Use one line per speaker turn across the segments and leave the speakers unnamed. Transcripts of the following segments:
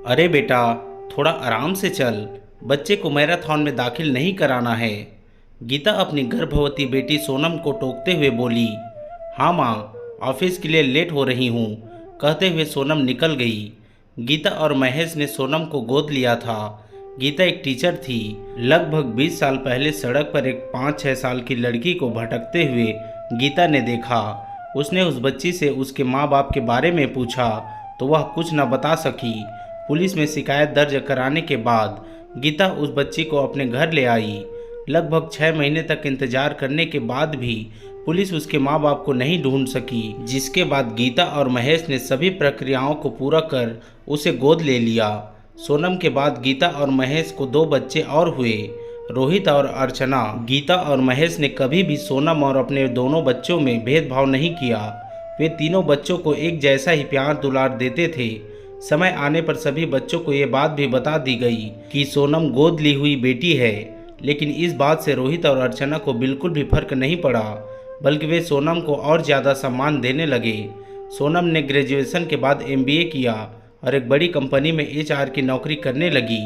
अरे बेटा, थोड़ा आराम से चल। बच्चे को मैराथन में दाखिल नहीं कराना है। गीता अपनी गर्भवती बेटी सोनम को टोकते हुए बोली। हाँ माँ, ऑफिस के लिए लेट हो रही हूँ, कहते हुए सोनम निकल गई। गीता और महेश ने सोनम को गोद लिया था। गीता एक टीचर थी। लगभग 20 साल पहले सड़क पर एक 5-6 साल की लड़की को भटकते हुए गीता ने देखा। उसने उस बच्ची से उसके माँ बाप के बारे में पूछा तो वह कुछ न बता सकी। पुलिस में शिकायत दर्ज कराने के बाद गीता उस बच्ची को अपने घर ले आई। लगभग 6 महीने तक इंतजार करने के बाद भी पुलिस उसके माँ बाप को नहीं ढूंढ सकी, जिसके बाद गीता और महेश ने सभी प्रक्रियाओं को पूरा कर उसे गोद ले लिया। सोनम के बाद गीता और महेश को 2 बच्चे और हुए, रोहित और अर्चना। गीता और महेश ने कभी भी सोनम और अपने दोनों बच्चों में भेदभाव नहीं किया। वे तीनों बच्चों को एक जैसा ही प्यार दुलार देते थे। समय आने पर सभी बच्चों को ये बात भी बता दी गई कि सोनम गोद ली हुई बेटी है, लेकिन इस बात से रोहित और अर्चना को बिल्कुल भी फर्क नहीं पड़ा, बल्कि वे सोनम को और ज़्यादा सम्मान देने लगे। सोनम ने ग्रेजुएशन के बाद MBA किया और एक बड़ी कंपनी में HR की नौकरी करने लगी।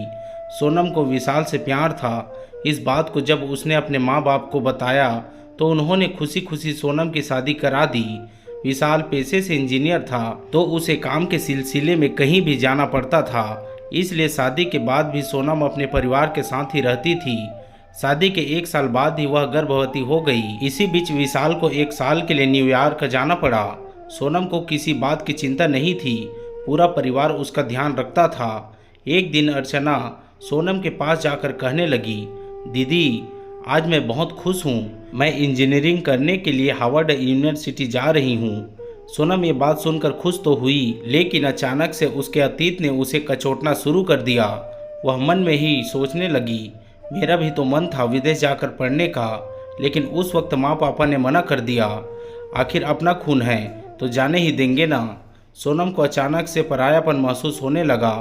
सोनम को विशाल से प्यार था। इस बात को जब उसने अपने माँ बाप को बताया तो उन्होंने खुशी खुशी सोनम की शादी करा दी। विशाल पेशे से इंजीनियर था, तो उसे काम के सिलसिले में कहीं भी जाना पड़ता था, इसलिए शादी के बाद भी सोनम अपने परिवार के साथ ही रहती थी। शादी के 1 साल बाद ही वह गर्भवती हो गई। इसी बीच विशाल को 1 साल के लिए न्यूयॉर्क जाना पड़ा। सोनम को किसी बात की चिंता नहीं थी, पूरा परिवार उसका ध्यान रखता था। एक दिन अर्चना सोनम के पास जाकर कहने लगी, दीदी, आज मैं बहुत खुश हूँ। मैं इंजीनियरिंग करने के लिए हार्वर्ड यूनिवर्सिटी जा रही हूँ। सोनम ये बात सुनकर खुश तो हुई, लेकिन अचानक से उसके अतीत ने उसे कचोटना शुरू कर दिया। वह मन में ही सोचने लगी, मेरा भी तो मन था विदेश जाकर पढ़ने का, लेकिन उस वक्त माँ पापा ने मना कर दिया। आखिर अपना खून है तो जाने ही देंगे ना। सोनम को अचानक से परायापन महसूस होने लगा।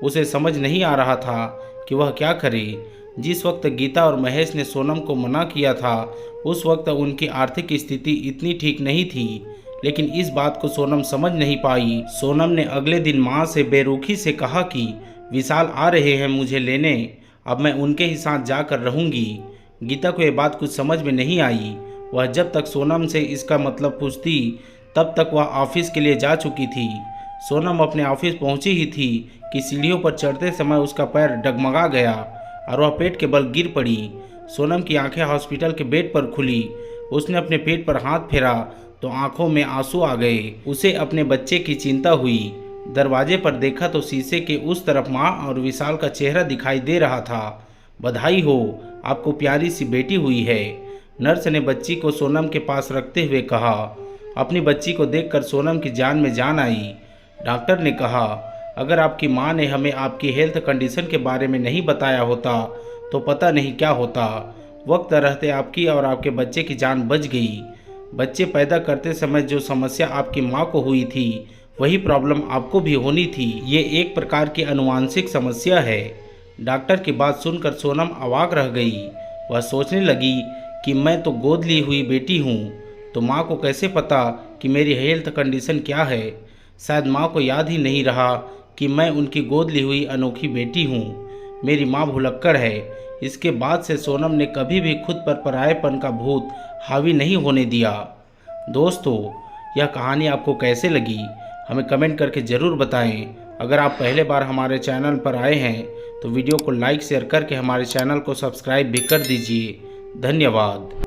उसे समझ नहीं आ रहा था कि वह क्या करे। जिस वक्त गीता और महेश ने सोनम को मना किया था, उस वक्त उनकी आर्थिक स्थिति इतनी ठीक नहीं थी, लेकिन इस बात को सोनम समझ नहीं पाई। सोनम ने अगले दिन माँ से बेरुखी से कहा कि विशाल आ रहे हैं मुझे लेने, अब मैं उनके ही साथ जाकर रहूंगी। गीता को यह बात कुछ समझ में नहीं आई। वह जब तक सोनम से इसका मतलब पूछती, तब तक वह ऑफिस के लिए जा चुकी थी। सोनम अपने ऑफिस पहुंची ही थी कि सीढ़ियों पर चढ़ते समय उसका पैर डगमगा गया और वह पेट के बल गिर पड़ी। सोनम की आंखें हॉस्पिटल के बेड पर खुली। उसने अपने पेट पर हाथ फेरा तो आंखों में आंसू आ गए। उसे अपने बच्चे की चिंता हुई। दरवाजे पर देखा तो शीशे के उस तरफ माँ और विशाल का चेहरा दिखाई दे रहा था। बधाई हो, आपको प्यारी सी बेटी हुई है, नर्स ने बच्ची को सोनम के पास रखते हुए कहा। अपनी बच्ची को देखकर सोनम की जान में जान आई। डॉक्टर ने कहा, अगर आपकी माँ ने हमें आपकी हेल्थ कंडीशन के बारे में नहीं बताया होता तो पता नहीं क्या होता। वक्त रहते आपकी और आपके बच्चे की जान बच गई। बच्चे पैदा करते समय जो समस्या आपकी माँ को हुई थी, वही प्रॉब्लम आपको भी होनी थी। ये एक प्रकार की आनुवांशिक समस्या है। डॉक्टर की बात सुनकर सोनम अवाक रह गई। वह सोचने लगी कि मैं तो गोद ली हुई बेटी हूँ, तो माँ को कैसे पता कि मेरी हेल्थ कंडीशन क्या है। शायद माँ को याद ही नहीं रहा कि मैं उनकी गोद ली हुई अनोखी बेटी हूँ। मेरी माँ भुलक्कड़ है। इसके बाद से सोनम ने कभी भी खुद पर परायेपन का भूत हावी नहीं होने दिया। दोस्तों, यह कहानी आपको कैसे लगी, हमें कमेंट करके ज़रूर बताएं। अगर आप पहले बार हमारे चैनल पर आए हैं तो वीडियो को लाइक शेयर करके हमारे चैनल को सब्सक्राइब भी कर दीजिए। धन्यवाद।